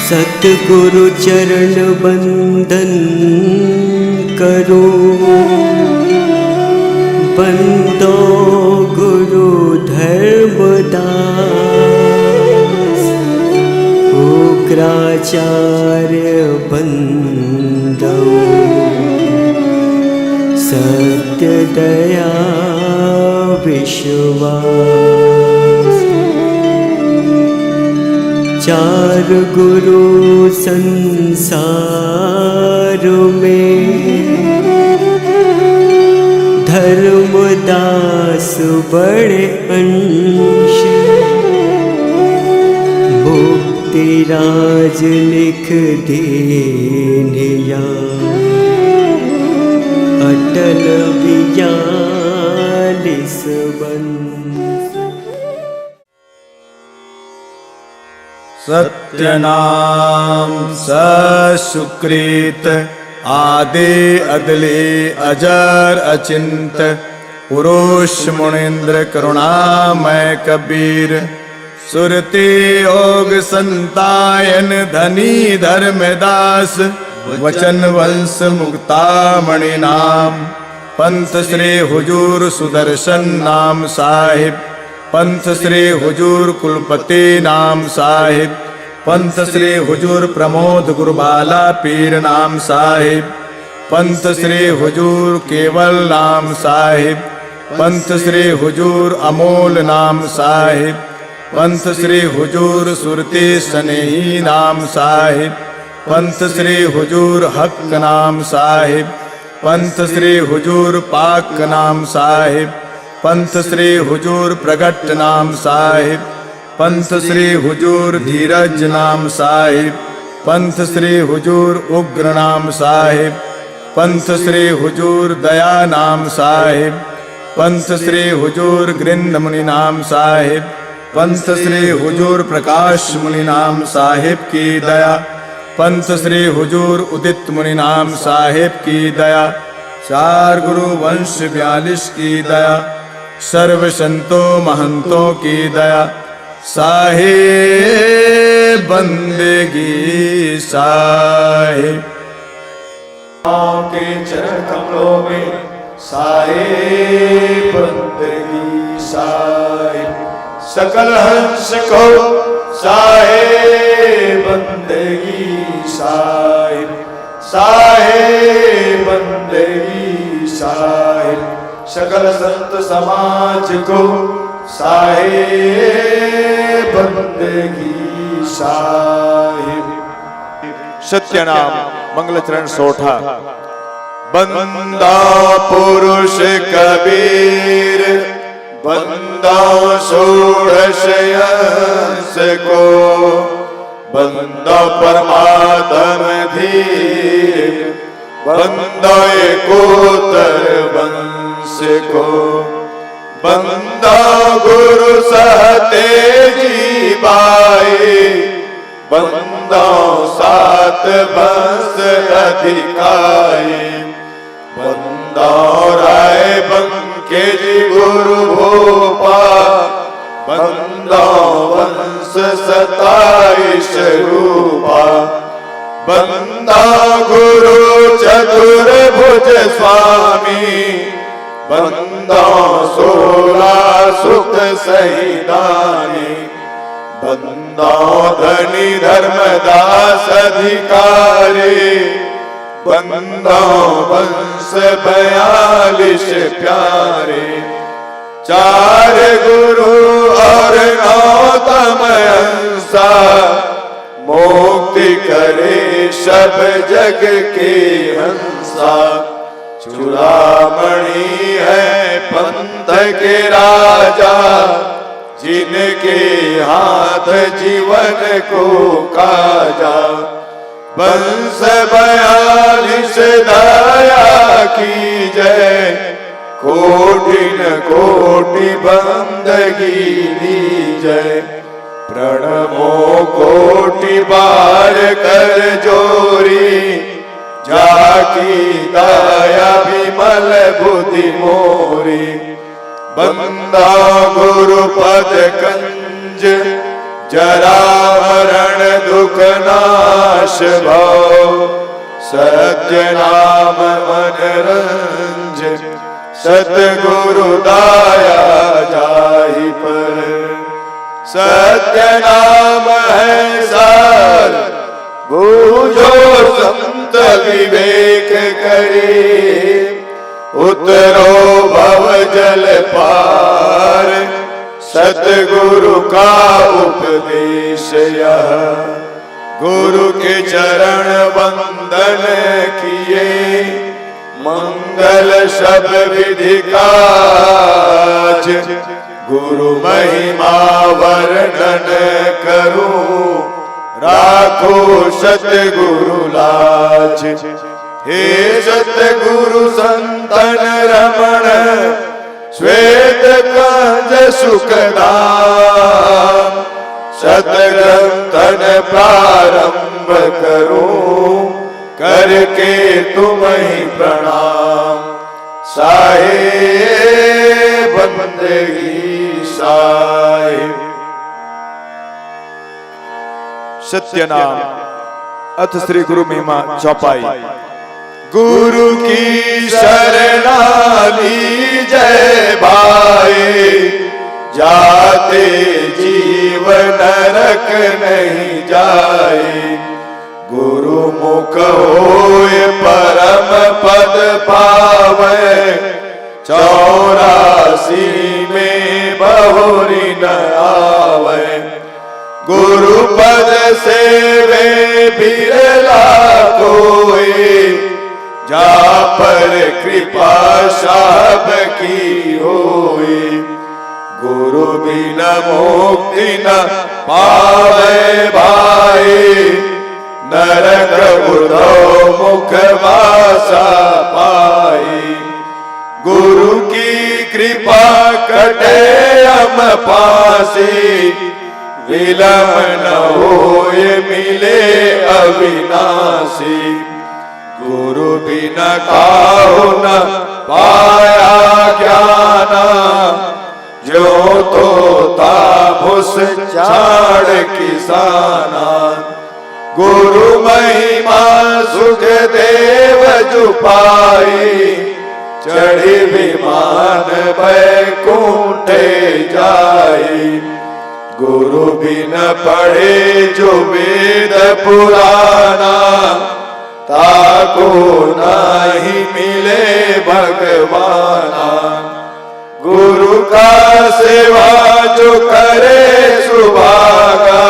सतगुरु चरण बंदन करो, बंदो गुरु धर्मदास। उग्राचार्य बंदो सत्य दया विश्वास। चार गुरु संसार में, धर्मदास बड़े अंश। मुक्ति राज लिख दीनिया, अटल 42 बंस। सत्य नाम सुकृत, आदि अदले अजर अचिंत। पुरुष मुनीन्द्र करुणामय कबीर, सुरति योग संतायन धनी धर्मदास। वचन वंश मुक्ता मणि नाम, पंथ श्री हुजूर सुदर्शन नाम साहिब। पंथ श्री हुजूर कुलपति नाम साहिब। पंथ श्री हुजूर प्रमोद गुरुबाला पीर नाम साहिब। पंथ श्री हुजूर केवल नाम साहिब। पंथ श्री हुजूर अमोल नाम साहिब। पंथ श्री हुजूर सुरती स्नेही नाम साहिब। पंथ श्री हुजूर हक नाम साहिब। पंथ श्री हुजूर पाक नाम साहिब। पंथ श्री हुजूर प्रगट नाम साहिब। पंथ श्री हुजूर धीरज नाम साहिब। पंथ श्री हुजूर उग्र नाम साहिब। पंथ श्री हुजूर दया नाम साहिब। पंथ श्री हुजूर गृंद मुनि नाम साहिब। पंथ श्री हुजूर प्रकाश मुनि नाम साहिब की दया। पंथ श्री हुजूर उदित मुनि नाम साहिब की दया। चार गुरु वंश 42 की दया। सर्व संतों महंतों की दया। साहिब बंदगी साहिब के चरण कमलों में, साहिब बंदगी साहिब। सकल हंस को साहिब बंदगी साहिब। साहिब बंदगी साहिब। सकल संत समाज को साहिब बंदगी साहिब। सत्य नाम मंगलचरण सोठा। बंदा पुरुष कबीर, बंदा षोडश अंश को। बंदा परमात्म धीर, बंदा एकोत्तर वंश को। बंदा गुरु सतेजी बाई, बंदा 7 वंश अधिकाई। बंदा राय बंके जी गुरु भोपा, बंदा वंश 27 रूपा। बंदा गुरु चतुर्भुज स्वामी, बंदा 16 सुख सहिदानी। बंदा धनी धर्मदास अधिकारी, बंदा वंश 42 प्यारे। चार गुरु और 9 तमयंसा, मुक्ति करे सब जग के हंसा। चूड़ामणि है पंथ के राजा, जिनके हाथ जीवन को काजा। वंश 42 दया की जय, कोटि न कोटि बंदगी लीजय। प्रणमो कोटि बार कर जोरी, जाकी दया विमल बुद्धि मोरी। बंधा गुरु पद कंज, जरा मरण दुख नाश भव। सत्य नाम मन रंज, सतगुरु दाया जाहि पर। सत्य नाम है सार, बूझो संत विवेक करे। उतरो भव जल पार, सतगुरु का उपदेश यह। गुरु के चरण वंदन किए, मंगल सब विधि काज। गुरु महिमा वर्णन करूं, राखो सतगुरु लाज। हे सतगुरु संतन रमण, श्वेत कंज सुखदाम। सतग्रंथन प्रारंभ करूं, करके तुम्हें प्रणाम। साहेब बंदगी साहेब। सत्य नाम अथ श्री गुरु महिमा चौपाई। गुरु की शरणाली जय भाई, जाते जीव नरक नहीं जाए। गुरु मुख होय परम पद पावे, 84 में बहुरी न आवे। गुरु पद सेवे बिरला कोई, जा पर कृपा साब की होई। गुरु बिना मुक्ति न पावे भाई, नरक उद्धव मुख वासा पाई। गुरु की कृपा कटे हम पासी, विलम न होय मिले अविनाशी। गुरु बिना काहू न पाया ज्ञाना, जो तो ताभुस चाड़ किसाना। गुरु महिमा सुख देव जुपाई, चढ़ी विमान बैकुंठे जाई। गुरु बिन पढ़े जो वेद पुराना, ताको नहीं मिले भगवाना। गुरु का सेवा जो करे सुभागा,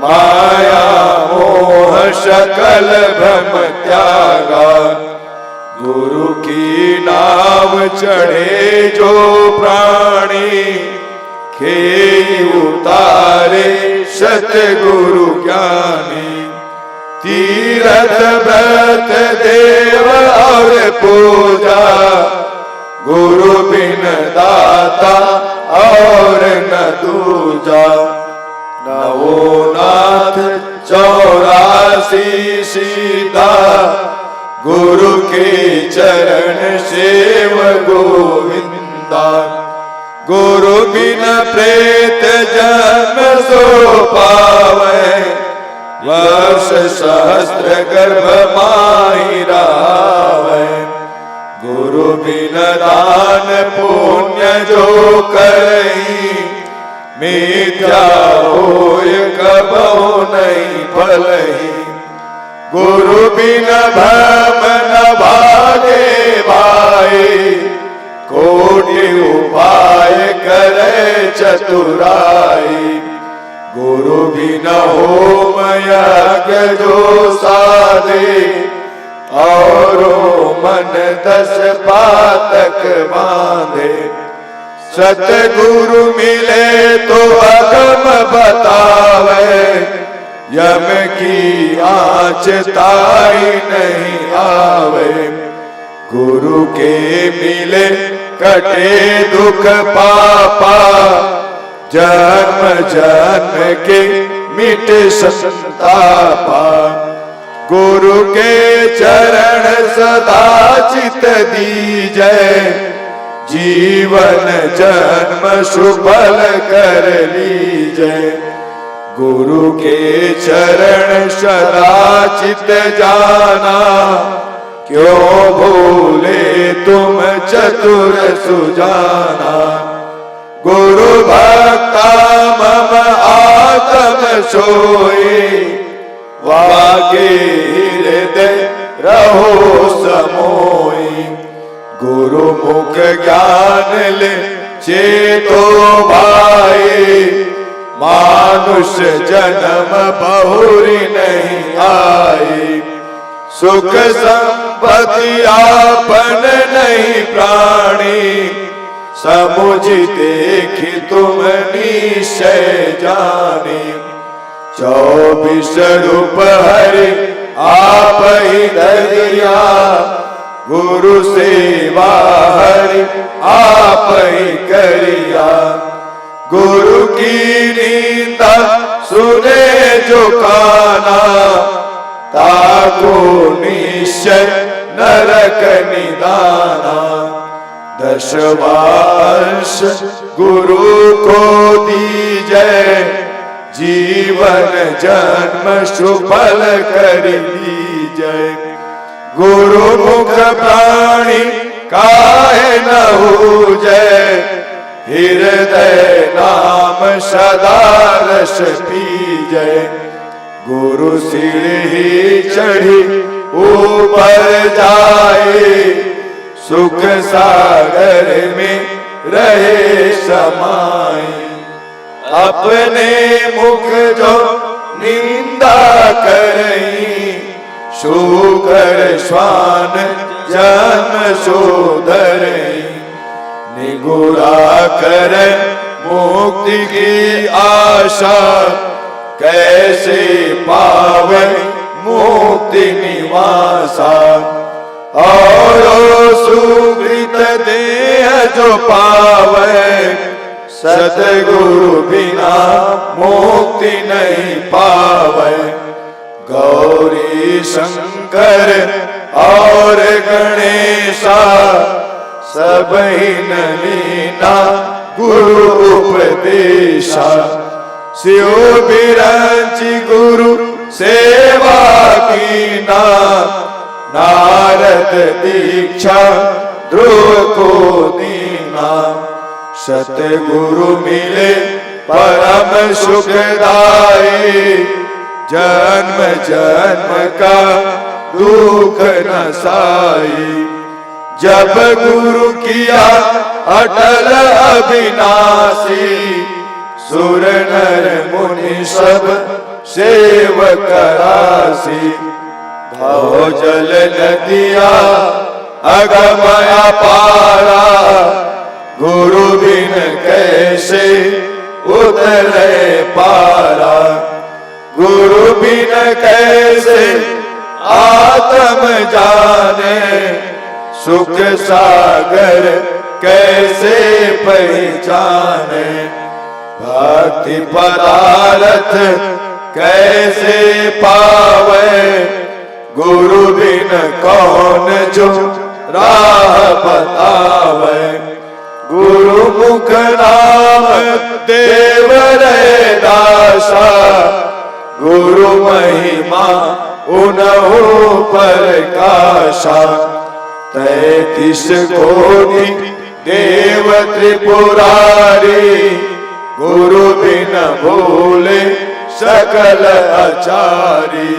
माया मोह सकल भ्रम त्यागा। गुरु की नाव चढ़े जो प्राणी, खेई उतारे सतगुरु ज्ञानी। तीरथ व्रत देव और पूजा, गुरु बिन दाता और न दूजा। नवो नाथ 84 सीता, गुरु के चरण सेव गोविंदा। गुरु बिन प्रेत जन्म सो पावे, वर्ष सहस्त्र गर्भ माही रावे। गुरु बिन दान पुण्य जो करई, मिथ्या होय कबहु नहीं फलही। गुरु बिन भ्रम न भागे भाई, कोटि उपाय करे चतुराई। गुरु बिन होम यज्ञ जो साधे, और मन 10 पातक बांधे। सतगुरु मिले तो अगम बतावे, यम की आँच ताई नहीं आवे। गुरु के मिले कटे दुख पापा, जन्म जन्म के मिट संतापा। गुरु के चरण सदा चित दीजै, जीवन जन्म सुफल कर लीजे। गुरु के चरण सदा चित जाना, क्यों भूले तुम चतुर सुजाना। गुरु भक्ता मम आत्म सोई, वागे हृदय रहो समोई। गुरु मुख ज्ञान ले चेतो भाई, मानुष जन्म बहुरी नहीं आई। सुख संपत्ति आपन नहीं प्राणी, समुझ देखी तुम निश्चय जानी। 24 रूप हरि आप ही धरिया, गुरु सेवा हरि आप ही करिया। गुरु की निंदा सुने जो काना, ताको निश्चय नरक निदाना। 10 वर्ष गुरु को दीजै, जीवन जन्म सुफल कर लीजै। गुरु मुख प्राणी काहे न होजै, हृदय नाम सदा रस पीजै। गुरु सीढ़ी चढ़ी ऊपर जाए, सुख सागर में रहे समाए। अपने मुख जो निंदा करई, शूकर श्वान जन्म शोधरई। निगुरा कर मुक्ति की आशा, कैसे पावे मुक्ति निवासा। और सुकृत देह जो पावे, सतगुरु बिना मुक्ति नहीं पावे। गौरी शंकर और गणेशा, सब ही लीना गुरु उपदेशा। शिव बिरंची गुरु सेवा कीना, नारद दीक्षा ध्रुव को दीना। सतगुरु मिले परम सुखदाई, जन्म जन्म का दुख न साई। जब गुरु किया अटल अविनाशी, सुर नर मुनि सब सेवक राशि। भव जल नदिया अगमया पारा, गुरु बिन कैसे उतरे पारा। गुरु बिन कैसे आत्म जाने, सुख सागर कैसे पहचाने। भक्ति पदार्थ कैसे पावे, गुरु बिन कौन जो राह बतावे। गुरु मुख नाम देव रे दासा, गुरु महिमा उनहु पर काशा। 33 कोटि देव त्रिपुरारी, गुरु बिन भूले सकल आचारी।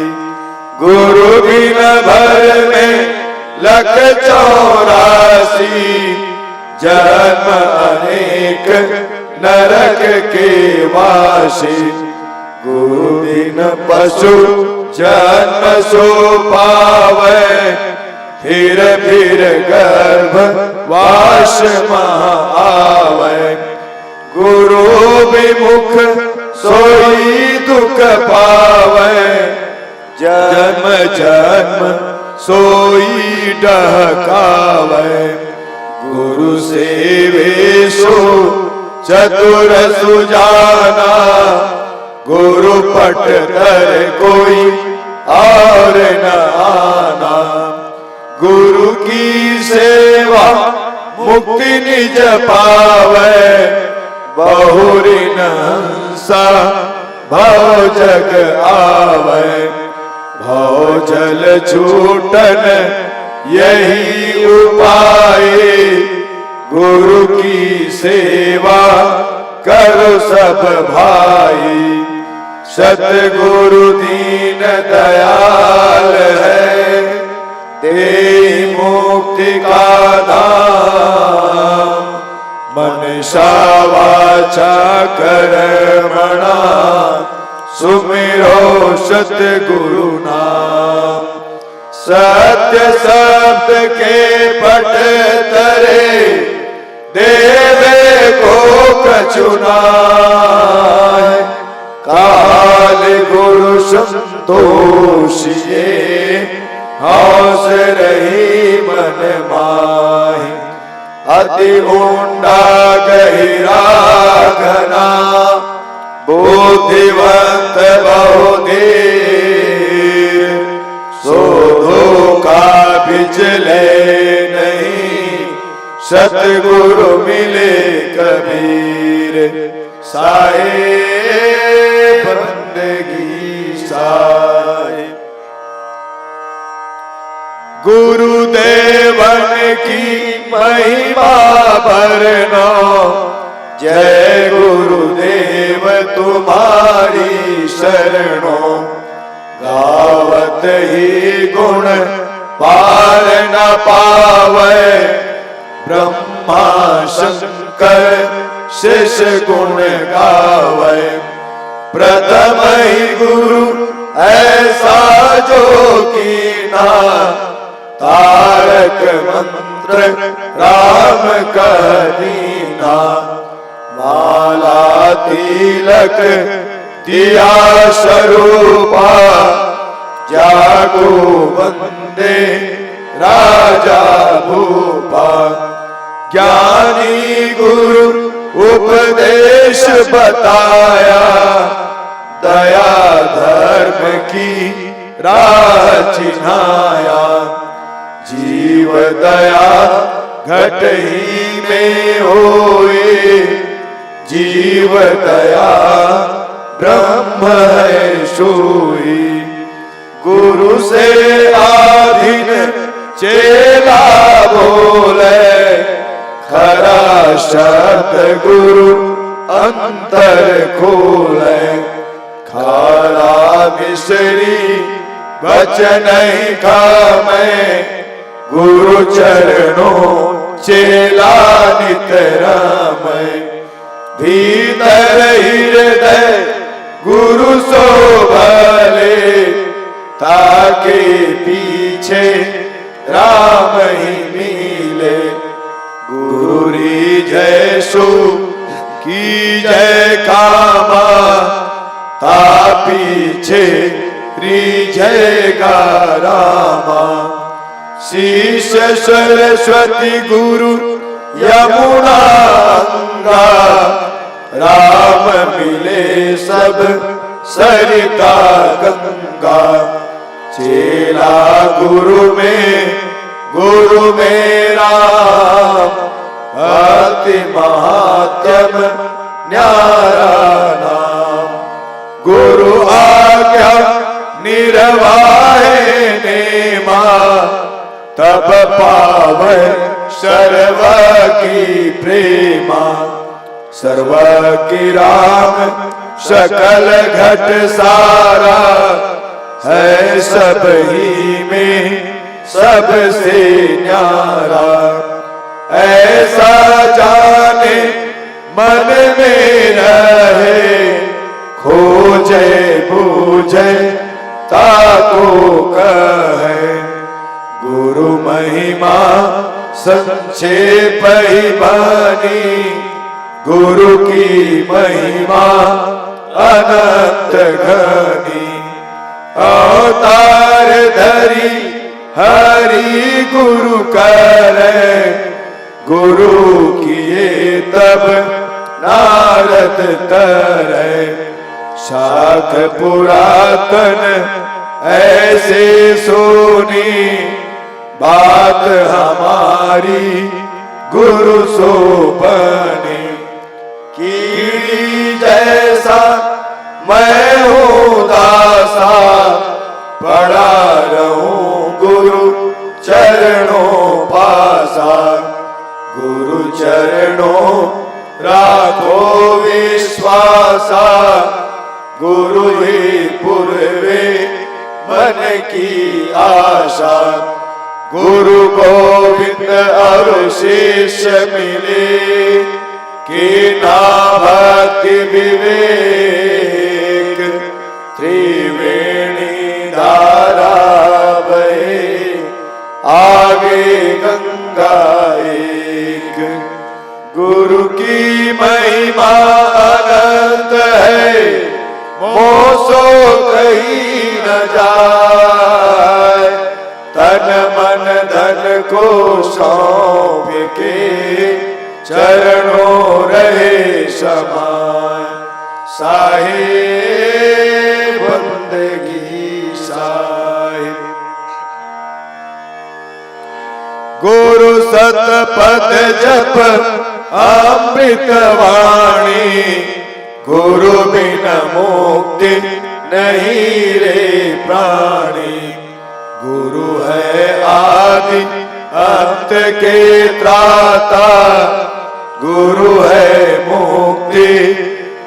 गुरु बिन भर में 184, जन्म अनेक नरक के वासी। गुरु बिन पशु जन्म सो पावे, फिर गर्भ वास महा आवे। गुरु विमुख सोई दुख पावे, जन्म जन्म सोई डहकावे। गुरु सेवे सो चतुर सुजाना, गुरु पट कर कोई और न आना। गुरु की सेवा मुक्ति निज पावे, बहुरी हंसा भव जग आवे। भव जल छूटन यही उपाय, गुरु की सेवा करो सब भाई। सतगुरु दीन दयाल है, दे मुक्ति का धाम। मनसा वाचा कर्मणा सुमिरो सतगुरु नाम। सत्य शब्द के पट तरे, देवे को कछुना। काल गुरु संतोषिए, हौस रही मन माहि। अति ऊंडा गहिरा घना, बुद्धिवंत बहुधीर। शोधो का बिचले नहीं, सतगुरु मिले कबीर। साए बंदगी साए, गुरुदेवन की महिमा भरना। जय गुरुदेव तुम्हारी शरणों, गावत ही गुण पार न पावे। ब्रह्मा शंकर शेष गुण गावे, प्रथम ही गुरु ऐसा जो कीना। तारक मंत्र राम का दीना, माला तिलक दिया स्वरूपा। जागो बंदे राजा भूपा, ज्ञानी गुरु उपदेश बताया। दया धर्म की राह चिन्हाया, जीव दया घट ही में होए। जीव दया ब्रह्म है सोई, गुरु से आधीन चेला बोले। खरा शब्द गुरु अंतर खोले, खारा मिश्री वचन ही खामे। गुरु चरणों चेला नितराम, भीतर हृदय गुरु सो भले। ताके पीछे राम ही मिले, गुरुरी जय सो की जय कामा। ता पीछे जय गा रामा। शीश सरस्वती गुरु यमुना गंगा। राम मिले सब सरिता गंगा। चेला गुरु में राम। भक्ति महात्म न्यारा नाम। गुरु आज्ञा निर्वाहे नेमा। तब पावे सर्व की प्रेमा। सर्व की राम सकल घट सारा। है सब ही में सबसे न्यारा। ऐसा जाने मन में रहे। खोजे बूझे ताको कहे। गुरु महिमा संक्षेप ही बानी। गुरु की महिमा अनंत घनी। अवतार धरी हरि गुरु करे। गुरु किए तब नारद तरे। शाख पुरातन ऐसे सोनी। बात हमारी गुरु सोपने कीड़ी जैसा मैं हूँ दासा, पड़ा रहूं गुरु चरणों पासा। गुरु चरणों राखो विश्वासा, गुरु ही पूर्वे मन की आशा। गुरु गोविंद और शिष्य मिले, कीना भक्ति विवेक। त्रिवेणी धारा बहे, आगे गंगा एक। गुरु की महिमा अनंत है, मोसो कहीं न जाए। तन मन धन को सौंप के, चरणों रहे समाए। साहिब बंदगी साहिब। गुरु सतपथ जप अमृत वाणी, गुरु बिन मुक्ति नहीं रे प्राणी। गुरु है आदि अंत के त्राता, गुरु है मुक्ति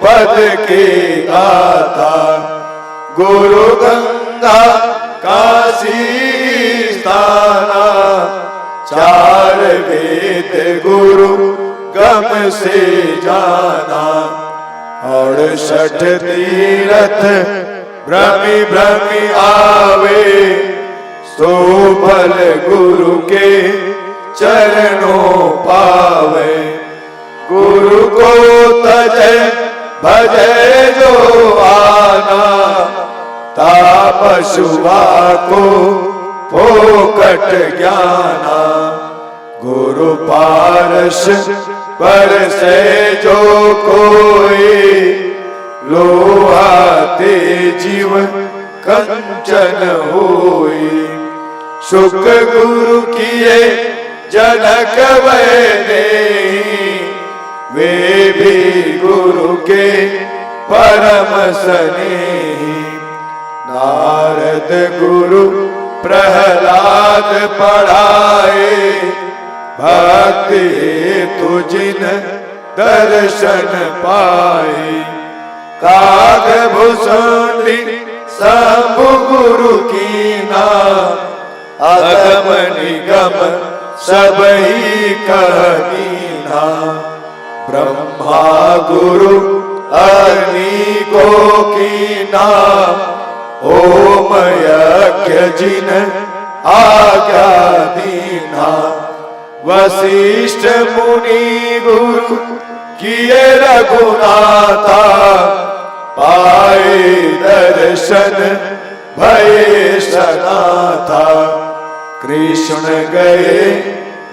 पद के दाता। गुरु गंगा काशी स्थाना, चार वेद गुरु गम से जाना। और 68 तीरथ भ्रमि भ्रमि आवे, सो फल गुरु के चरणों पावे। गुरु को तजे भजे जो आना, ताप शुभा को फोकट ज्ञाना। गुरु पारस पर से जो कोई, लोहा ते जीव कंचन होई। सुख गुरु किए जनक वैदेही, वे भी गुरु के परम स्नेही। नारद गुरु प्रहलाद पढ़ाए, भक्ति हेतु जिन दर्शन पाए। काग भुसुंडी शंभु गुरु कीना, अगम निगम सब ही कहना। ब्रह्मा गुरु अग्नि को कीना, ओम यज्ञ जिन आज्ञा दीना। वशिष्ठ मुनि गुरु किए रघुनाथा, पाए दर्शन भये सनाथा। कृष्ण गए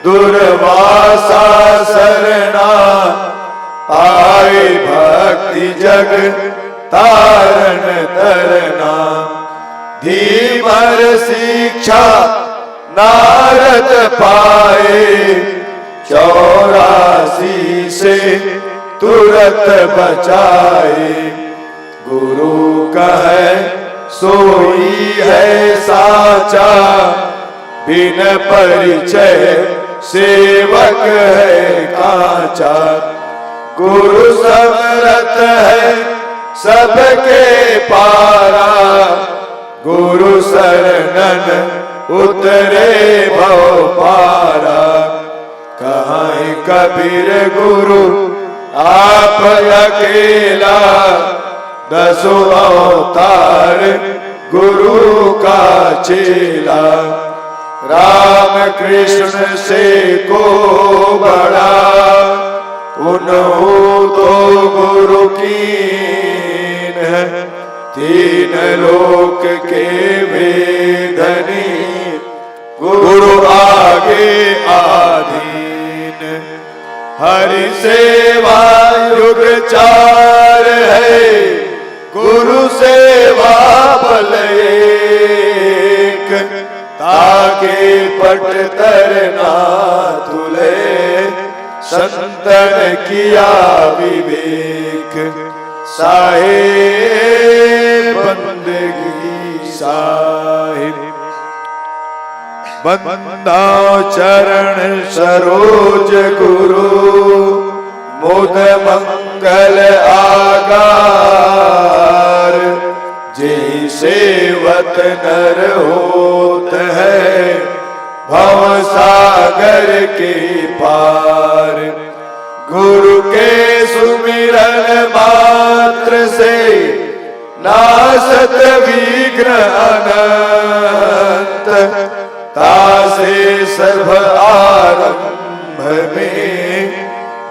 दुर्वासा शरणा, आए भक्ति जग तारण तरना। धीमर शिक्षा नारद पाए, 84 से तुरत बचाए। गुरु कहे सोई है साचा, बिन परिचय सेवक है काचा। गुरु समरथ है सबके पारा, गुरु शरणन उतरे भव पारा। कहाँ कबीर गुरु आप अकेला, 10 अवतार गुरु का चेला। राम कृष्ण से को बड़ा, उन्हों तो गुरु कीन है। 3 लोक के वेदनी, गुरु आगे आधीन। हरि सेवा युग 4 है, गुरु सेवा बल एक। ताके पट तरना तुले, संतन किया विवेक, साहेब बंदगी साहिब। बंदा चरण सरोज गुरु, मुद मंगल आगार। जे सेवत नर होत है, भव सागर के पार। गुरु के सुमिरन मात्र से, नासत विघ्न अनंत। तासे सर्व आरंभ में,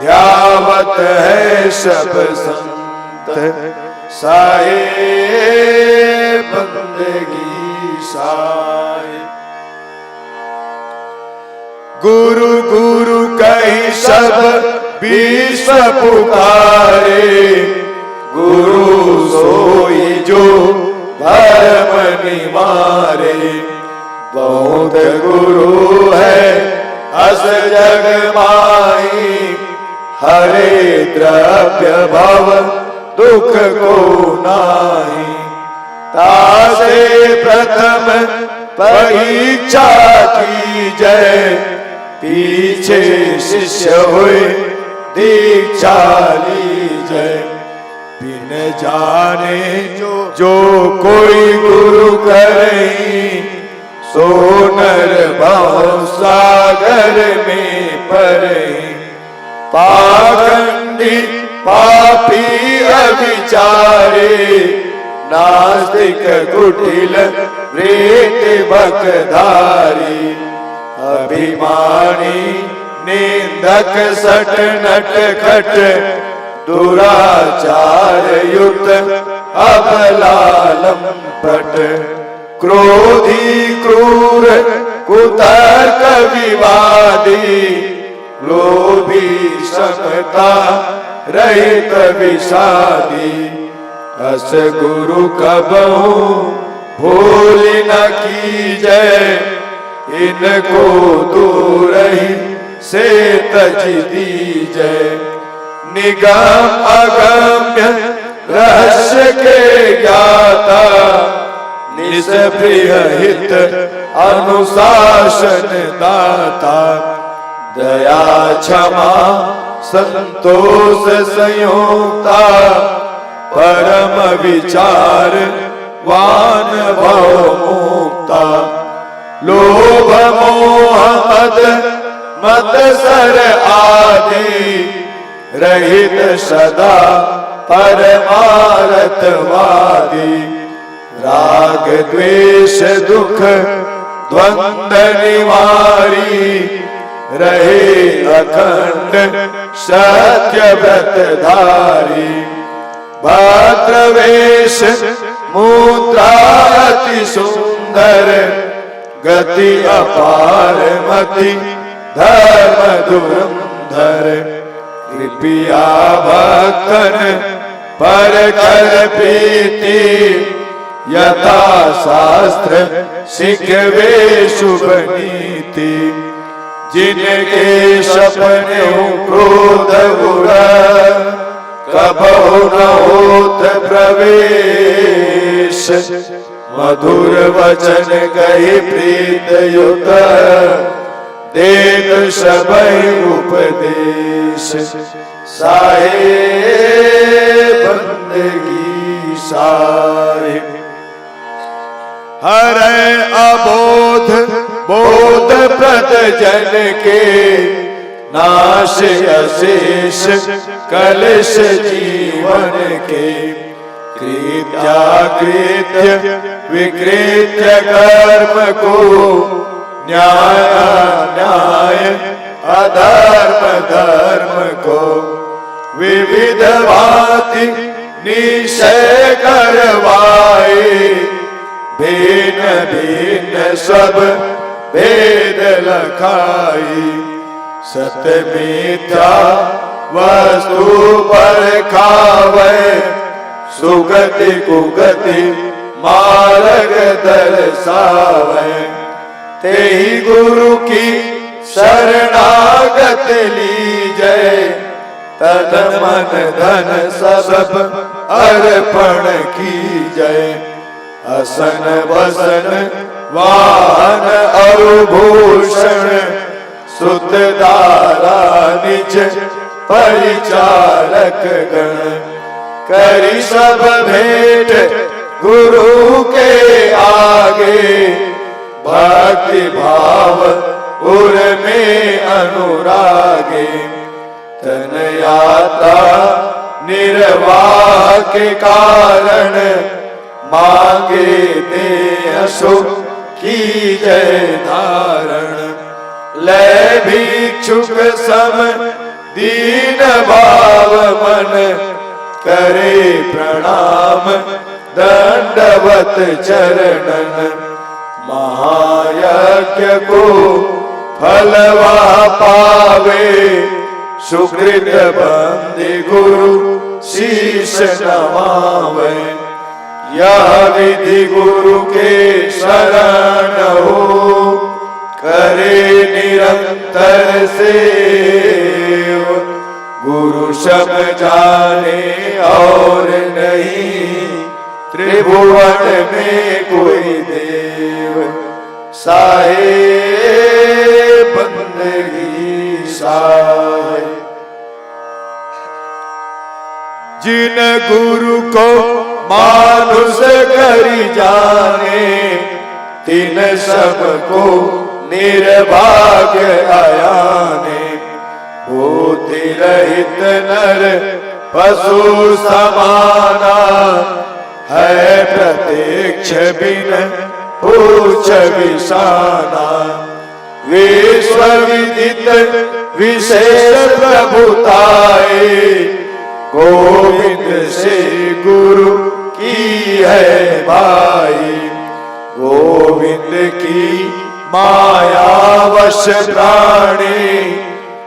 ध्यावत है सब संत। साहेब बंदगी साहिब। गुरु गुरु कही सब विश्व पुकारे, गुरु सोई जो धर्म निवारे। बहुत गुरु है अस जग माही, हरे द्रव्य भव दुख को नाही। तासे प्रथम परीक्षा की जय, पीछे शिष्य हुए दीक्षा लीजय। बिन जाने जो कोई गुरु करई, सो नर भव सागर में परई। पाखंडी पापी अविचारे, नास्तिक कुटिल प्रेत बकधारी। अभिमानी निंदक सट नट खट, दुराचार युक्त अबलालम पट। क्रोधी क्रूर कुतर्क विवादी, लोभी समता रहित विषादी। अस गुरु कबहु भूल न कीजय, इनको दूर ही से तज दीजय। निगम अगम्य रहस्य के ज्ञाता, निष्प्रिय हित अनुशासन दाता। दया क्षमा संतोष संयोक्ता, परम विचार वान भव मुक्ता। लोभ मोह मद मत सर आदि, रहित सदा परमार्थवादी। राग द्वेष दुख द्वंद निवारी, रहे अखंड सत्य व्रत धारी। भद्रवेश मुद्रा अति सुंदर, गति अपार मति धर्म धुरंधर। कृपया भक्तन पर कर प्रीति, यथा शास्त्र शिखवे शुभ नीति। जिनके सपने क्रोध उड़ा, कबहु न होत प्रवेश। मधुर वचन कही प्रीत युत, देत सबई उपदेश। साहेब बंदगी साहिब। हरे अबोध बोध प्रद जन के, नाश अशेष कलश जीवन के। कृत्याकृत्य विकृत्य कर्म को, न्याय न्याय अधर्म धर्म को। विविध भांति निश्चय करवाए, भिन्न भिन्न सब भेद लखाई। सत मिथ्या वस्तु पर खावे, सुगति कुगति मार्ग दर्शावे। तेहि गुरु की शरणागत लीज, जय, तन मन धन सब अर्पण की जय। असन वसन वाहन अरुभूषण, सुत दारा निज परिचारक गण। करी सब भेंट गुरु के आगे, भक्ति भाव उर में अनुरागे। तन यात्रा निर्वाह के कारण, मांगे देह सुख की जय धारण। लय भिक्षुक सम दीन भाव मन, करे प्रणाम दंडवत चरणन। महायज्ञ को फलवा पावे, सुकृत बंदे गुरु शीश नमावे। यह विधि गुरु के शरण हो, करे निरंतर सेव। गुरु शब जाने और नहीं, त्रिभुवन में कोई देव। साहे बंदगी साहे, जिन गुरु को मानुष करी जाने, तिन सबको निर्भाग्य आयाने। बुद्धि रहित नर पशु समाना, है प्रत्यक्ष बिन पूछ विषाना। विश्व विदित विशेष प्रभुताए, गोविंद से गुरु की है भाई। गोविंद की माया वश प्राणी,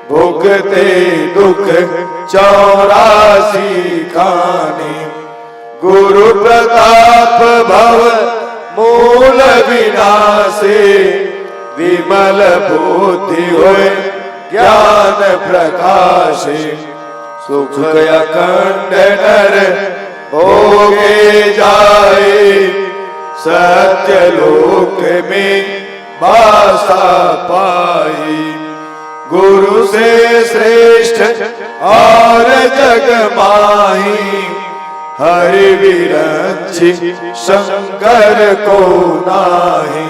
भुगते दुख 84 खानी। गुरु प्रताप भव मूल विनाशे, विमल बुद्धि होए ज्ञान प्रकाशे। सुख अखंड नर होगे जाए, सत्य लोक में वासा पाई। गुरु से श्रेष्ठ और जग माही, हरि विरंची शंकर को नाही।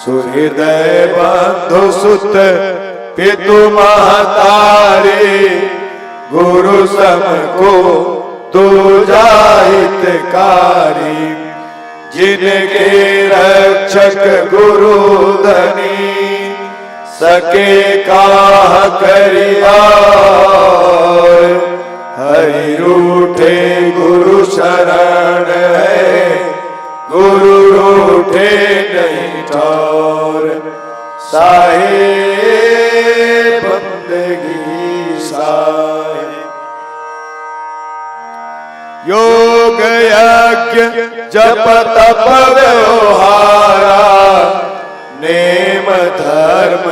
सुहृदय बंधु सुत पितु महतारे, गुरु सम को दूजा हितकारी। जिनके रक्षक गुरु धनी, सके काह करिया। हरि रूठे गुरु शरण है, गुरु रूठे नहीं ठौर। साहे बंदगी साहे, योग यज्ञ जप तप व्यवहारा। नेम धर्म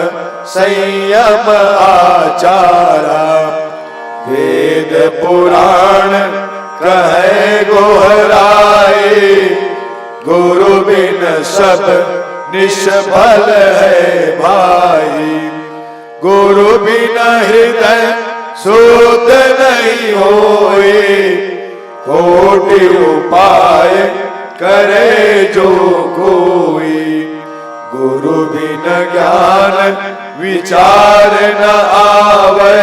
संयम आचारा, वेद पुराण कहे गोहराए। गुरु बिन सब निष्फल है भाई। गुरु बिन हृदय शुद्ध नहीं होए। कोटि उपाय करे जो कोई। गुरु बिन ज्ञान विचार न आवे।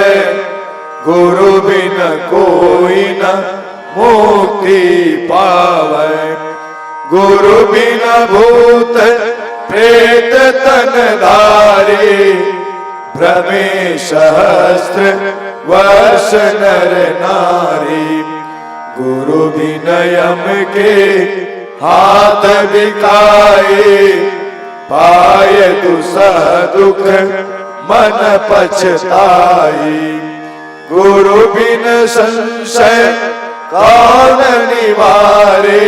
गुरु बिन कोई न मुक्ति पावे। गुरु बिन भूत प्रेत तन धारे। भ्रमे सहस्त्र वर्ष नर नारी। गुरु बिन यम के हाथ दिखाए। पाय दुसह दुख मन पछताई। गुरु बिन संशय कौन निवारे।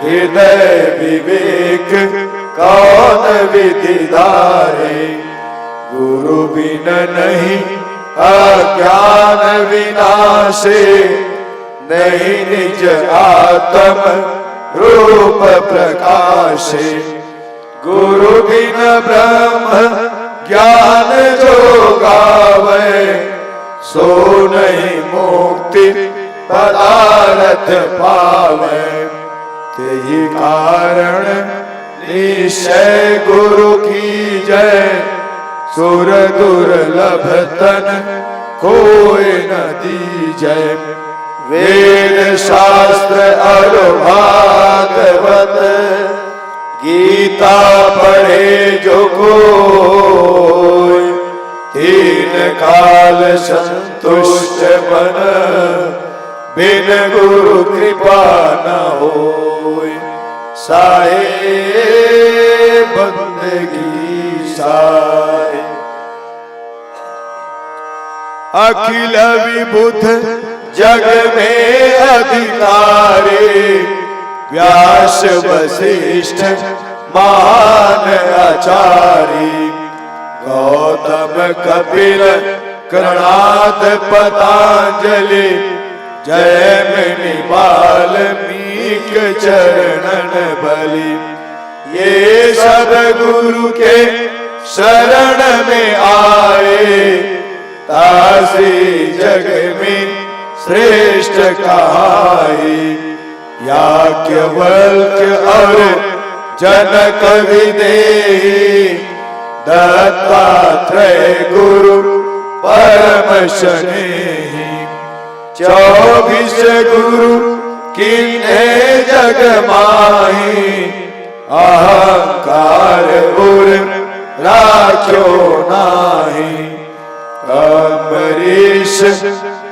हृदय विवेक कौन विधि धारे। गुरु बिन नहीं अज्ञान विनाशे नहीं निज आत्म रूप प्रकाशे। गुरु बिन ब्रह्म ज्ञान जो गावे सो नहीं मुक्ति पदारथ पावे। तेहि कारण निश्चय गुरु की जय सुर दुर्लभ तन कोई न दीजय। वेद शास्त्र और भागवत गीता पढ़े जो कोई तीन काल संतुष्ट मन बिन गुरु कृपा न होय। साहे बंदगी साहे। अखिल विबुध जग में अधिकारी व्यास वशिष्ठ महान आचार्य। गौतम कपिल कर्णाद पतंजलि जैमिनि वाल्मीक चरणन बलि। ये सब गुरु के शरण में आए तासी जग में श्रेष्ठ कहाई। याज्ञवल्क्य और जनक विदेही दत्तात्रेय गुरु परम स्नेही। 24 गुरु किन्हे जग माही अहंकार उर राख्यो नाही। अम्बरीश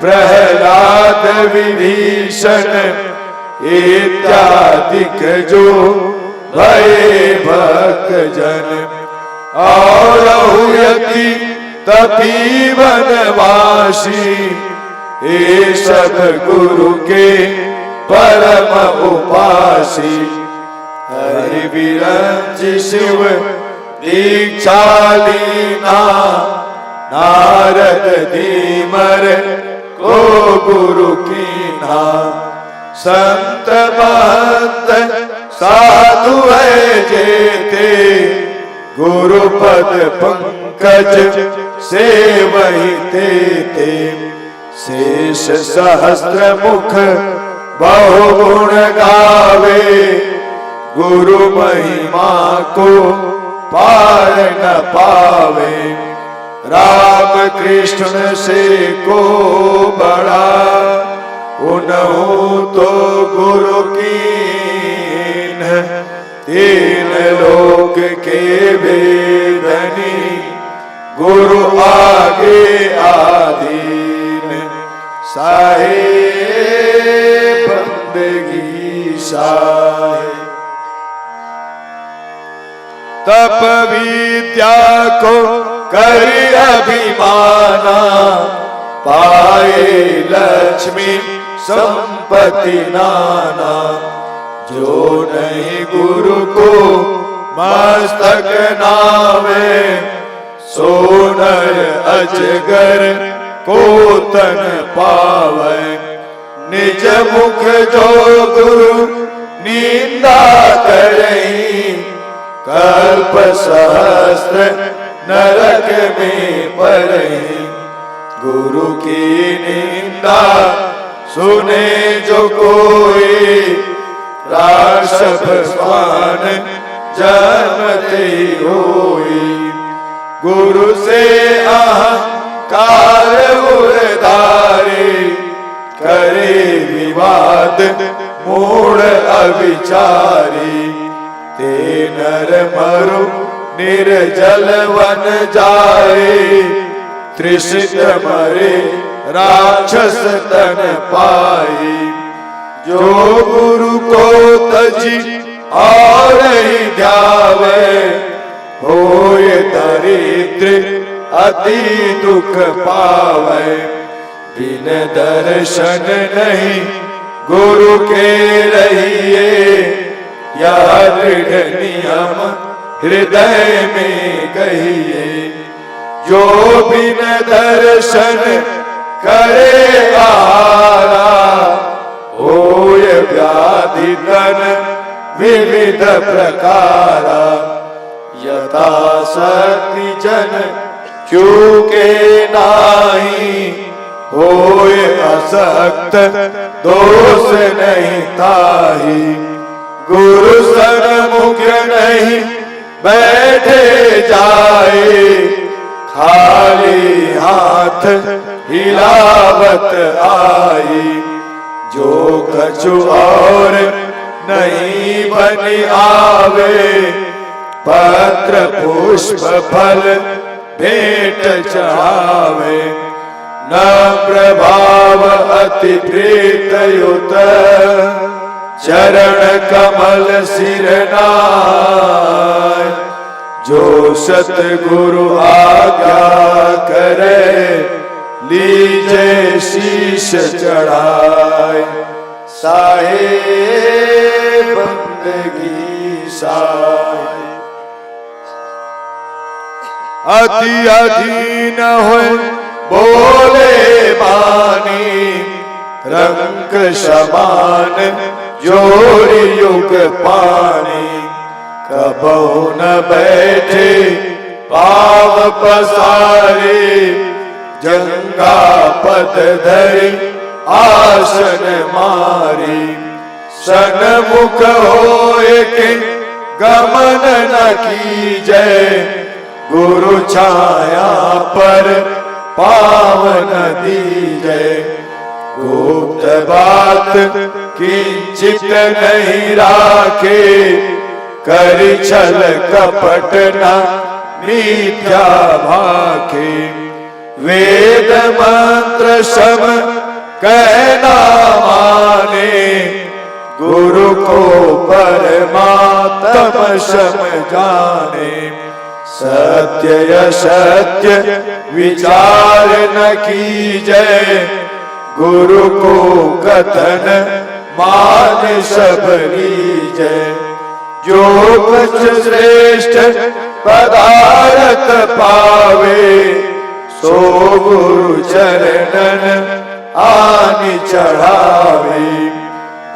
प्रहलाद विभीषण इत्यादिक जो भये भक्त जन। और यति तपी वनवासी ये सब गुरु के परम उपासी। हरि विरंच शिव दीक्षा लीना नारद धीमर को गुरु कीना। संत महंत साधु है जेते गुरु पद पंकज से वही ते। शेष सहस्त्र मुख बहुगुण गावे गुरु महिमा को पार न पावे। राम कृष्ण से को बड़ा उन्हों तो गुरु कीन। तीन लोक के वेदनी गुरु आगे आधीन। साहे बंदगी साहे। तप विद्या को कर अभिमाना पाए लक्ष्मी संपत्ति नाना। जो नहीं गुरु को मस्तक नावे सो नर अजगर को तन पावे। निज मुख जो गुरु निंदा करही कल्प सहस्त्र नरक में पड़ही। गुरु की निंदा सुने जो कोई राक्षस स्वान जन्मते होई। गुरु से अहंकार उर्धारे करे विवाद मूढ़ अविचारी। ते नर मरु निर्जल वन जाए तृषित मरे राक्षस तन पाई। जो गुरु को तजी और ही ध्यावे होए दरिद्र अति दुख पावे। बिन दर्शन नहीं गुरु के रहिए यह दृढ़ नियम हृदय में कहिए। जो बिन दर्शन करे आरा, होय व्याधि तन विविध प्रकारा। यथा शक्ति जन चूके नाही, होय असक्त दोष नहीं ताही। गुरु सन्मुख नहीं बैठे जाए, खाली हाथ हिलावत आई। जो कछु और नहीं बनी आवे, पत्र पुष्प फल भेंट चढ़ावे। नम्र भाव अति प्रीत युत, चरण कमल सिर नाय। जो सतगुरु आज्ञा करे, लीजे शीश चढ़ाए। साहे बंदगी साहे, अति अधीन होए बोले बानी। रंग समान जोरी युग पानी, कबहु न बैठे पाव पसारे। जंगा पद धरि आसन मारी, सन्मुख होए के गमन न कीजय। गुरु छाया पर पावन दीजय। गुप्त बात किंचित नहीं राखे, करि छल कपट न मिथ्या भाखे। वेद मंत्र सम कहना माने, गुरु को परमात्म सम जाने। सत्य असत्य विचार न कीजय, गुरु को कथन मान सब लीजय। जो कुछ श्रेष्ठ पदार्थ पावे, सो गुरु चरणन आनि चढ़ावे।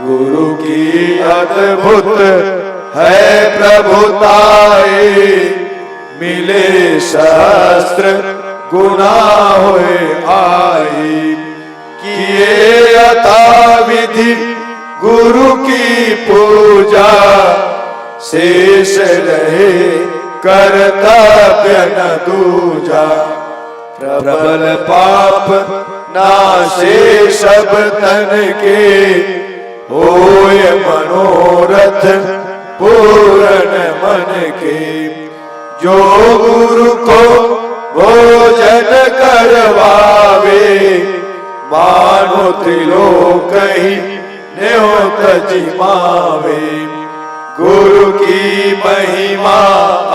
गुरु की अद्भुत है प्रभुताए, मिले सहस्त्र गुना होए आई। किए यथा विधि गुरु की पूजा, शेष रहे कर्तव्य न दूजा। प्रबल पाप नाशे सब तन के, होय मनोरथ पूर्ण मन के। जो गुरु को भोजन करवावे, मानो त्रिलोक ही नेहो तजिमावे। गुरु की महिमा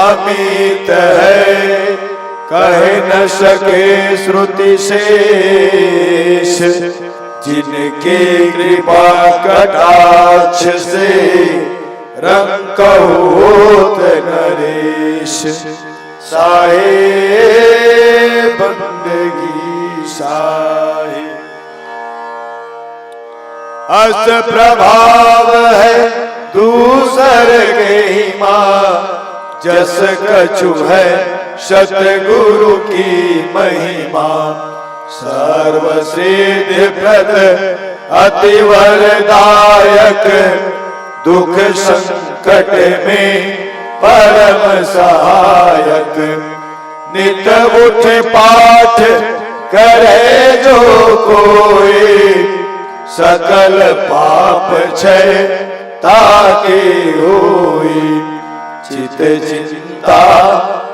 अमित है, कह न सके श्रुति शेष। जिनके कृपा कटाक्ष से, रंग होत नरेश। साहे बंदगी साहे, अस प्रभाव है दूसर के ही माँ। जस कछु है सतगुरु की महिमा। सर्व सिद्धि प्रद अति वरदायक, दुख संकट में परम सहायक। नित उठ पाठ करे जो कोई, सकल पाप क्षय ताके होई। चित चिंता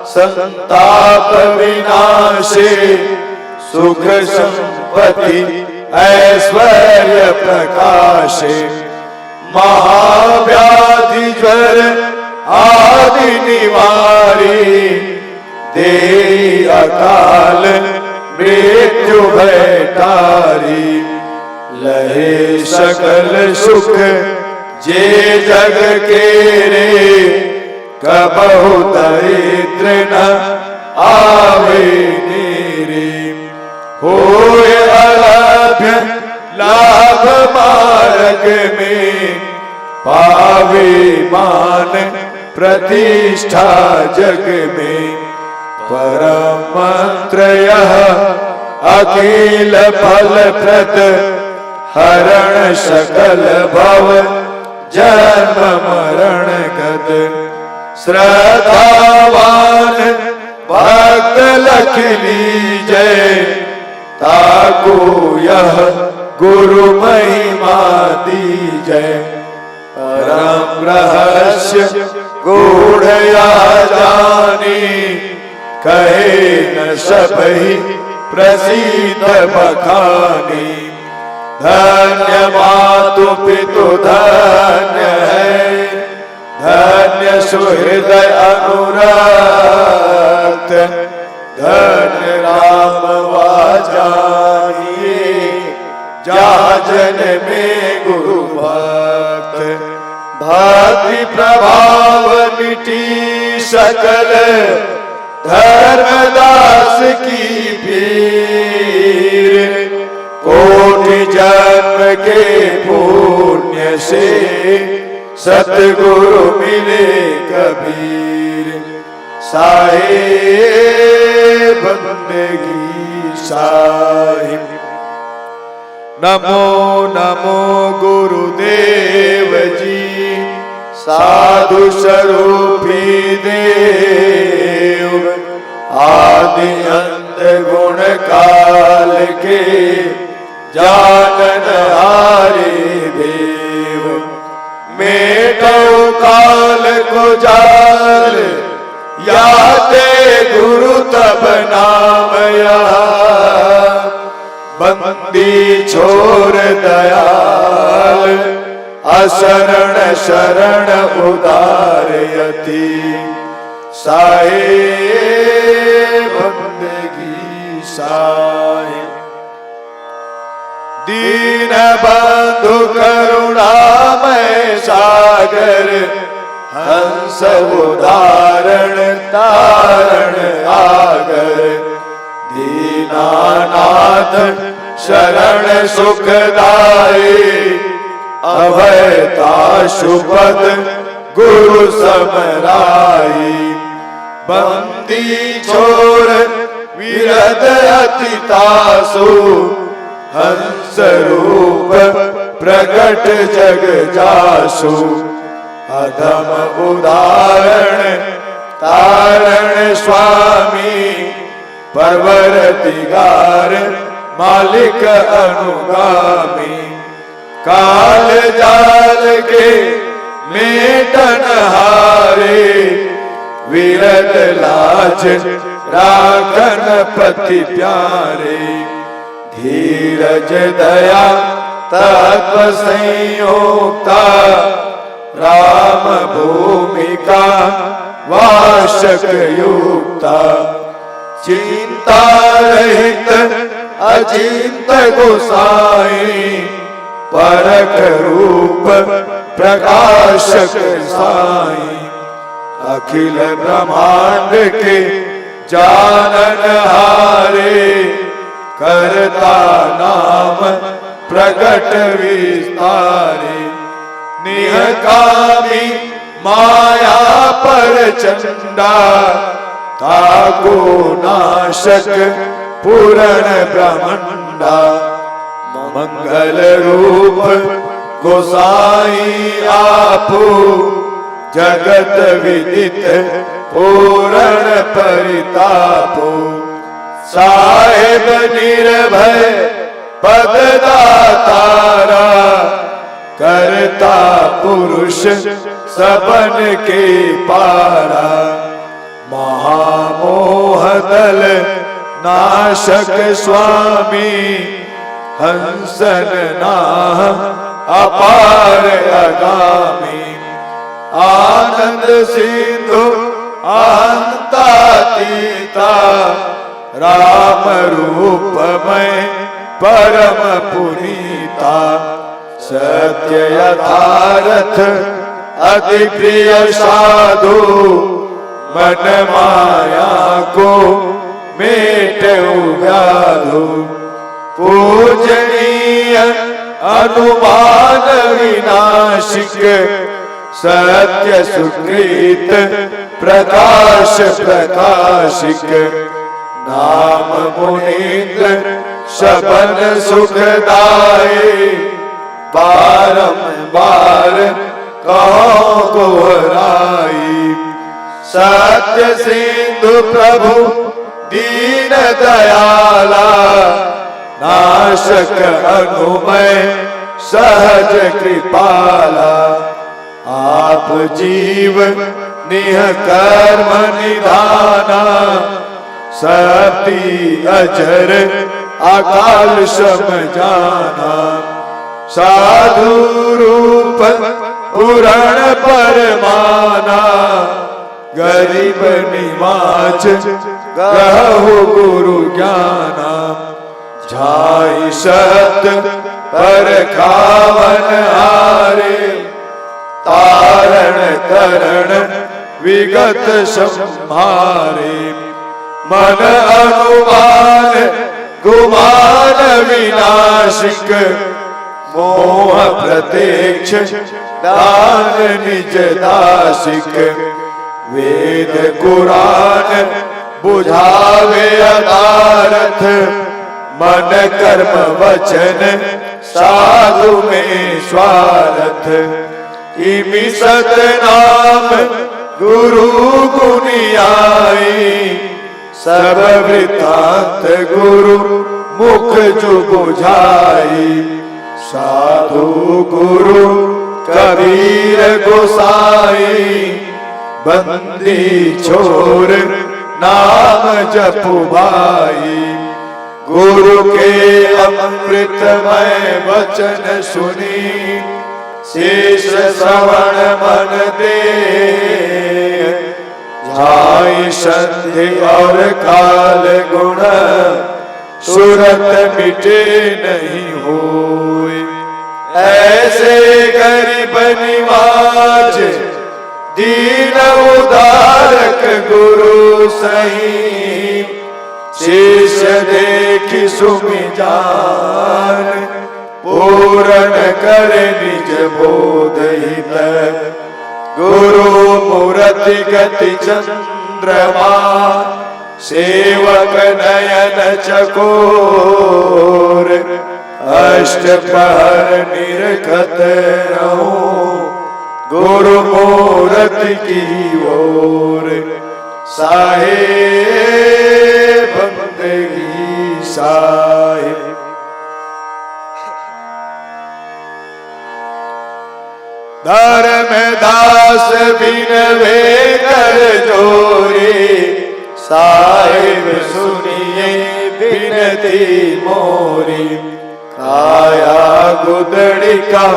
संताप विनाशे, सुख संपत्ति ऐश्वर्य प्रकाशे। महाव्याधि ज्वर आदि निवारी, दे अकाल मृत्यु भय टारी। लहे सकल सुख जे जग के रे, कबहु दरिद्र न आवे नीरे। होए अलभ्य लाभ मार्ग में, पावे मान प्रतिष्ठा जग में। परम मंत्र यह अखिल फल प्रद, हरण सकल भव जन्म मरण गद। श्रद्धावान भक्त लख लीजय, ताको यह गुरु महिमा दीजय। परम रहस्य गूढ़ या जानी, कहे न सबहि प्रसिद्ध बखानी। धन्य मातु पितु धन्य है, धन्य सुहृदय अनुरक्त। धन्य राम वाजानिए, जाजन में गुरु भक्त। भक्ति प्रभाव मिटी सकल, धर्मदास की पीर। कोटि जन्म के पुण्य से, सतगुरु मिले कबीर। साहिब बंदगी साहिब। नमो नमो गुरुदेव जी, साधु स्वरूपी देव। आदि अंत गुण काल के, जानन हारे देव। मेटो काल को जाल, याते गुरु तब नाम यहाँ। बंदी छोर दयाल, असरण शरण उदार यति। साहिब बंदगी साहिब। दीन बंधु करुणामय सागर, हंस उदाहरण तारण आगर। दीनानाथ शरण सुखदाई, अभयता शुपद गुरु समराई। बंदी छोर विरद अति तासु, हंस रूप प्रकट जग जासु। अधम उदाहरण तारण स्वामी, परवर दिगार मालिक अनुगामी। काल जाल के मेटन हारे, विरत लाज राखन पति प्यारे। धीरज दया तत्व संयोक्ता, राम भूमिका वाशक युक्ता। चिंता रहित अचिंत गोसाई, परख रूप प्रकाशक साई। अखिल ब्रह्मांड के जानन हारे, करता नाम प्रगट विस्तारे। निहकामी माया पर चंडा, ताको नाशक पूरण ब्रह्मंडा। मंगल रूप गोसाई आपू, जगत विदित पूरण परितापो। साहेब निर्भय पद दातारा, करता पुरुष सबन के पारा। महामोह दल नाशक स्वामी, हंसन नाह अपार अगामी। आनंद सिंधु अहंतातीता, राम रूप में परम पुनीता। सत्य यथार्थ अति प्रिय साधु, मन माया को मेटे व्याधु पूजनीय अनुमान विनाशिक सत्य सुकृत प्रकाश प्रकाशिक नाम मुनीन्द्र शबन सुखदाये बारंबार कहो गोहराई सत्य सिंधु प्रभु दीन दयाला नाशक अनुमय सहज कृपाला आप जीव निह कर्म निधाना सती अजर अकाल सम जाना साधु रूप पुराण परमाना गरीब निवाच गहु गुरु ज्ञाना झाई सत पर खावन हारे तारण करण विगत संहारे मन अनुमान गुमान विनाशिक मोह प्रत्यक्ष दान निज दासिक वेद कुरान बुझावे अदारथ मन कर्म वचन साधु में स्वार्थ इमि सतनाम गुरु गुनियाई सब वृतांत गुरु मुख जो बुझाई साधु गुरु कबीर गोसाई बंदी छोर नाम जपु भाई गुरु के अमृतमय वचन सुनी शेष श्रवण मन दे झाई संधि और काल गुण सुरत मिटे नहीं होए ऐसे गरीब निवाज दीन उदारक गुरु सही शेष देखि सुमि जान पूर्ण कर निज बोध हित गुरु मूर्ति गति चंद्रमा सेवक नयन चकोर अष्ट प्रहर निरखत रहूं गुरु मूर्ति की ओर साहे बंदगी साहे धर्म दास बिनवे कर जोरे साहिब सुनिए बिनती मोरी काया गुदड़ी का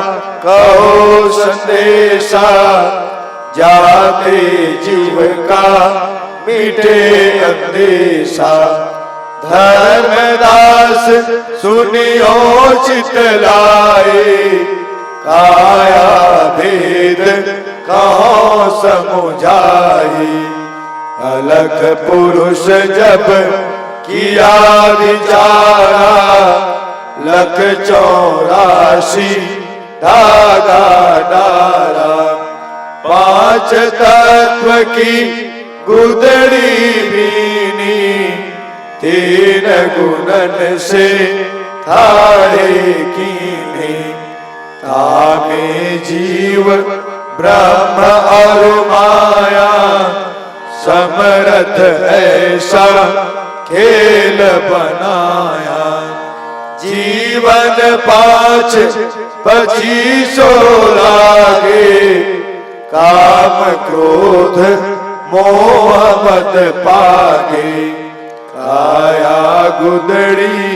कहो संदेशा जाते जीव का मिटे अंदेशा धर्मदास सुनियो चितलाए काया भेद कहो समुझाई अलख पुरुष जब किया विचारा लख 84 धागा डारा 5 तत्व की गुदड़ी बीनी 3 गुणन से थाड़े कीनी तामे जीव ब्रह्म और माया समरथ ऐसा खेल बनाया जीवन 5 25 लागे काम क्रोध मोह मत पागे काया गुदड़ी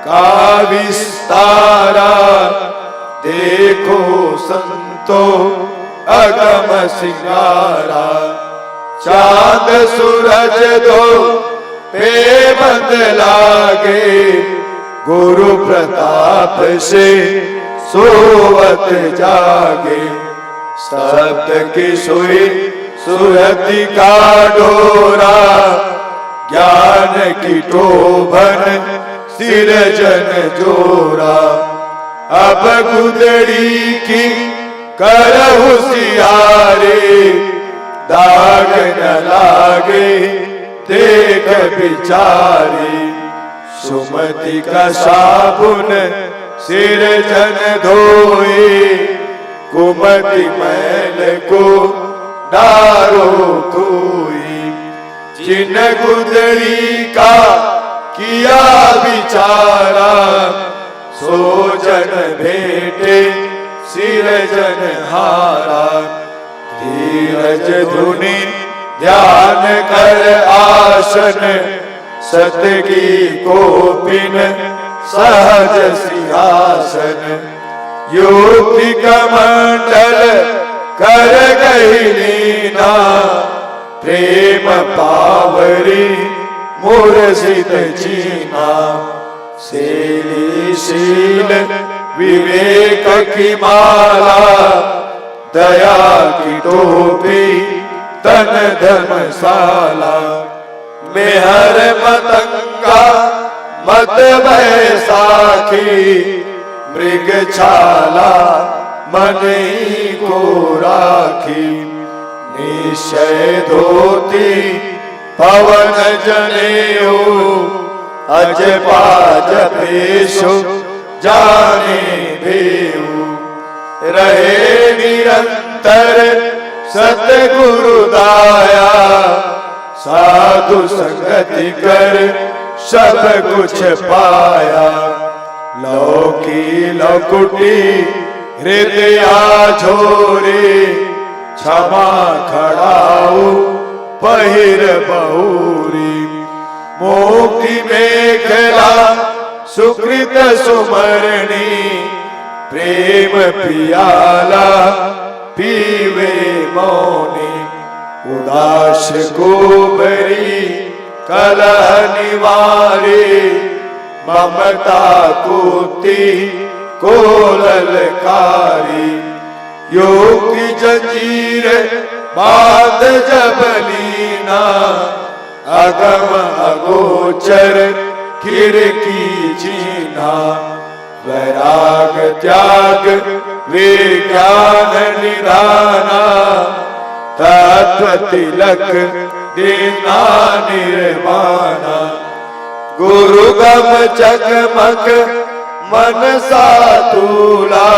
का विस्तारा देखो संतो अगम सिंगारा चांद सूरज दो पे बंद लागे गुरु प्रताप से सोवत जागे सप्त की सोई सुरति का डोरा, ज्ञान की टोभन सिर जन जोरा। अब गुदड़ी की कर होशियारी, दाग न लागे देख बिचारी। सुमति का साबुन सिर जन धोए, कुमति मैल को डारो कोई। जिन गुदड़ी का किया बिचारा, सो जन भेटे सिर जन हारा। धीरज धुनि ध्यान कर आसन, सतगी कोपिन सहज सिंहासन। युक्ति कमंडल कर गई लीना, प्रेम पावरी मूर्छित चीना। शील विवेक की माला, दया की टोपी तन धर्मशाला। मेहर मतंगा मत बैसाखी, मृग छाला मन ही को राखी। निश्चय धोती पवन जनेऊ, अज पाज पेशो जाने भेऊ। रहे निरंतर सतगुरु दाया, साधु संगति कर सब कुछ पाया। लौकी लकुटी हृदय झोरे, क्षमा खड़ाऊ पहिर बहुरी। मुक्ति मेखला सुकृत सुमरणी, प्रेम पियाला पीवे मौनी। उदास गोबरी कलह निवारे, ममता कुति को ललकारी। योग की जंजीर बांध जब लीना, अगम अगोचर खिड़की जीना। वैराग त्याग विज्ञान निधाना, तत्व तिलक देना निर्वाणा। गुरु गम चकमक मन सातूला,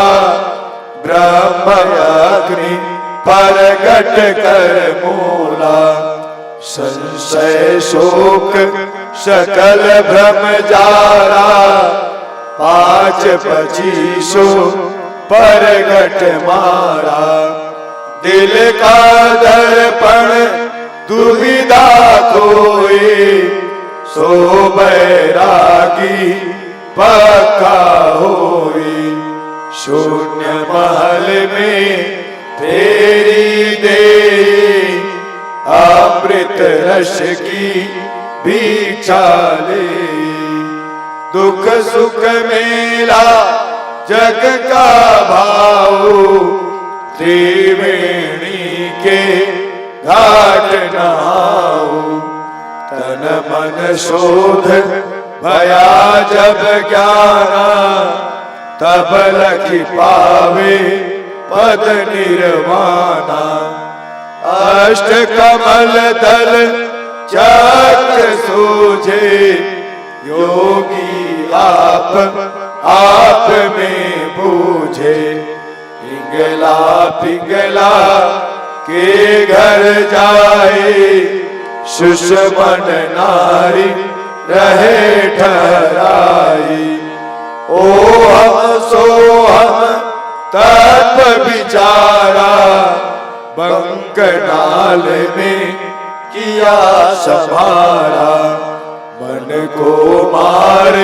ब्रह्म अग्नि परगट कर मूला। संशय शोक सकल भ्रम जारा, पाँच पचीसो परगट मारा। दिल का दर्पण दुविधा कोई, सो बैरागी पक्का होई। शून्य महल में फेरी दे, अमृत रस की भिक्षा ले। दुख सुख मेला जग का भाव, त्रिवेणी के घाट नहाओ। तन मन शोध भया जब ज्ञाना, तब लखी पावे पद निर्वाणा। अष्ट कमल दल चक्र सूझे, योगी आप में बूझे। पिंगला पिंगला के घर जाए, सुषमन नारी रहे ठहराई। ओ हम सो हम तत्व विचारा, बंकनाल में किया संभारा। मन को मार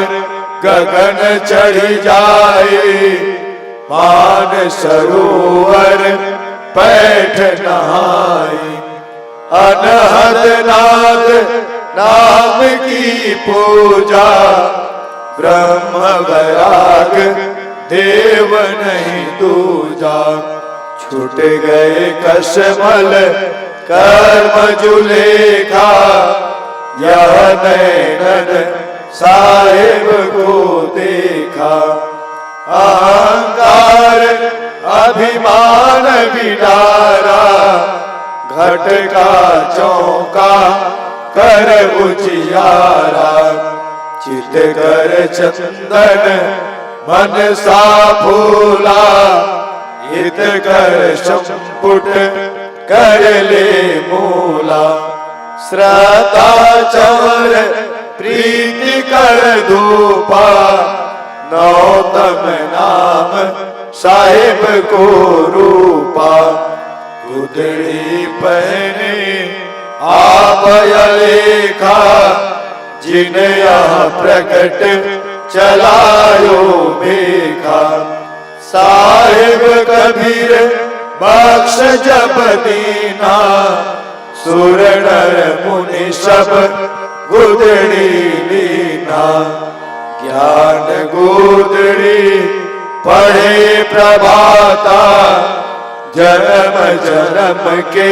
गगन चढ़ जाए, मान सरोवर पैठ नहाई। अनहद नाद नाम की पूजा, ब्रह्म वैराग देव नहीं दूजा। छूट गए कसमल कर्म जुलेखा यह नैनन साहिब को देखा। अहंकार अभिमान विडारा घट का चौका कर उजियारा। चित कर चंदन मन सा फूला हित कर संपुट कर ले मूला। श्रद्धा चवर प्रीति कर धूपा नौतम नाम साहिब को रूपा। गुदड़ी पहने आप लेखा जिन यह प्रकट चलायो मेघा। साहिब कबीर बख्श जब दीना सुर नर मुनि सब गुदड़ी लीना। ज्ञान गुदड़ी पढ़े प्रभाता जन्म जन्म के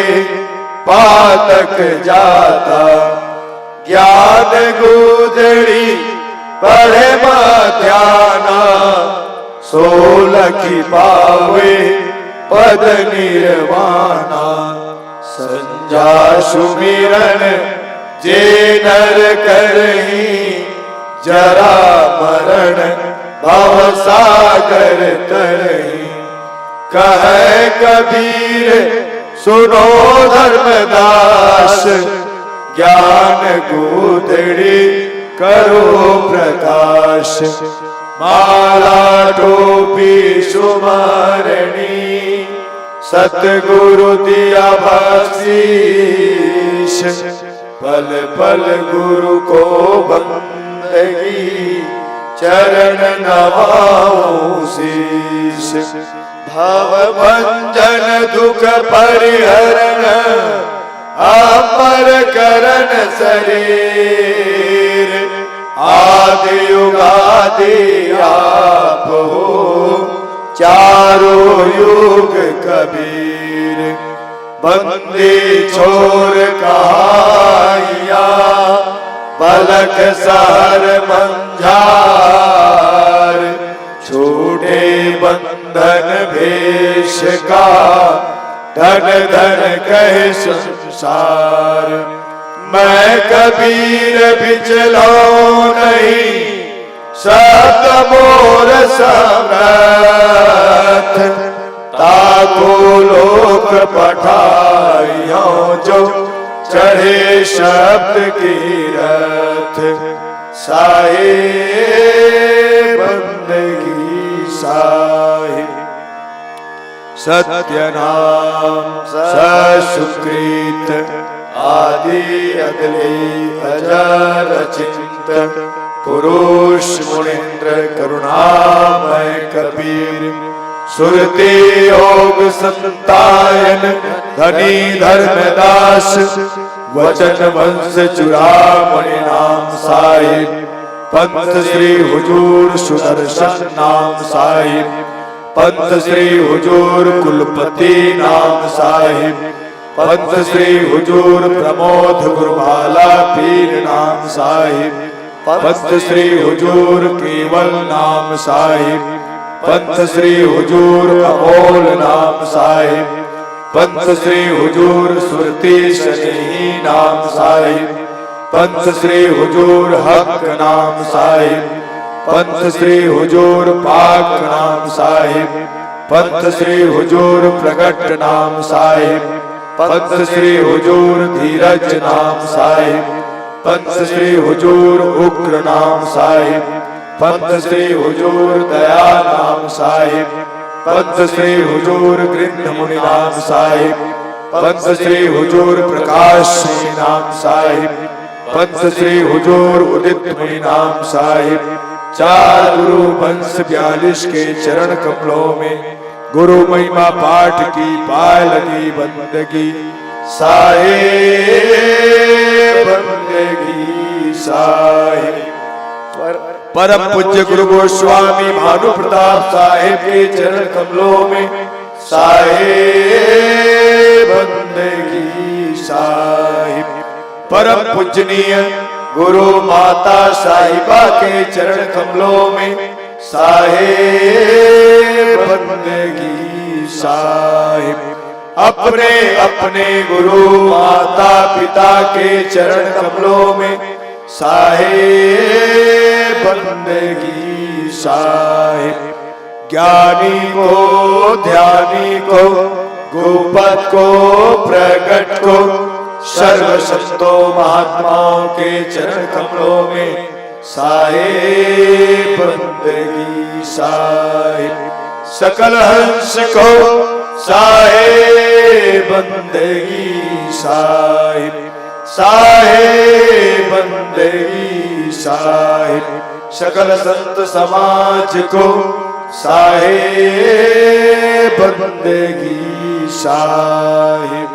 पातक जाता। ज्ञान गुदड़ी पढ़े मध्याना सोलखी पावे पद निर्वाणा। संजा सुमिरन जे नर करही जरा मरण भव सागर तरही। कहे कबीर सुनो धर्मदास ज्ञान गुदड़ी करो प्रकाश। माला टोपी सुमरणी सतगुरु दिया बख्शीश। पल पल गुरु को बंदगी चरण नवाऊं शीश। भव भंजन दुख परिहरण अमर करण शरीर। आदि युगादि आप हो चारों युग कबीर। बंदी छोर कहाइया बलक सहर मंझार। छूटे बंधन भेष का धन धन कहे संसार। मैं कबीर बिचलो नहीं सत मोर समर्थ। ताको लोक पठाइयो जो चढ़े शब्द की रथ। साहे बंदगी साहे सत्य नाम सुकृत। आदि अगले अजर अचिंत पुरुष मुनीन्द्र करुणामय कबीर। सुरते योग संतायन धनी धर्मदास। वचन वंश चुरामणि नाम साहिब। पंथ श्री हुजूर सुदर्शन नाम साहिब। पंथ श्री हुजूर कुलपति नाम साहिब। पंथ श्री हुजूर प्रमोद गुरुबाला पीर नाम साहिब। पंथ श्री हुजूर केवल नाम साहिब। पंथ श्री हुजूर अमोल नाम साहिब। पंथ श्री हुजूर सुरती शनि नाम साहिब। पंथ श्री हुजूर हक नाम साहिब। पंथ श्री हुजूर पाक नाम साहिब। पंथ श्री हुजूर प्रगट नाम साहिब। पंथ श्री हुजूर धीरज नाम साहिब। पंथ श्री हुजूर उग्र नाम साहिब। पंथ श्री हुजूर दया नाम साहिब। पंथ श्री हुजूर गृध्र मुनि नाम साहिब। पंथ श्री हुजूर प्रकाश नाम साहिब। पंथ श्री हुजूर उदित मुनि नाम साहिब। चार गुरु वंश 42 के चरण कमलों में गुरु महिमा पाठ की पाय लगी बंदगी। साहिब बंदगी साहिब। परम पूज्य गुरु गोस्वामी भानु प्रताप साहिब के चरण कमलों में साहिब बंदगी साहिब। परम पूजनीय गुरु माता साहिबा के चरण कमलों में साहेब बंदगी साहिब। अपने अपने गुरु माता पिता के चरण कमलों में साहेब बंदगी साहिब। ज्ञानी को ध्यानी को गोपत को प्रगट को सर्व संतों महात्माओं के चरण कमलों में साहेब बंदगी साहिब। सकल हंस को साहेब बंदगी साहिब। साहेब बंदगी साहिब। सकल संत समाज को साहेब बंदगी साहिब।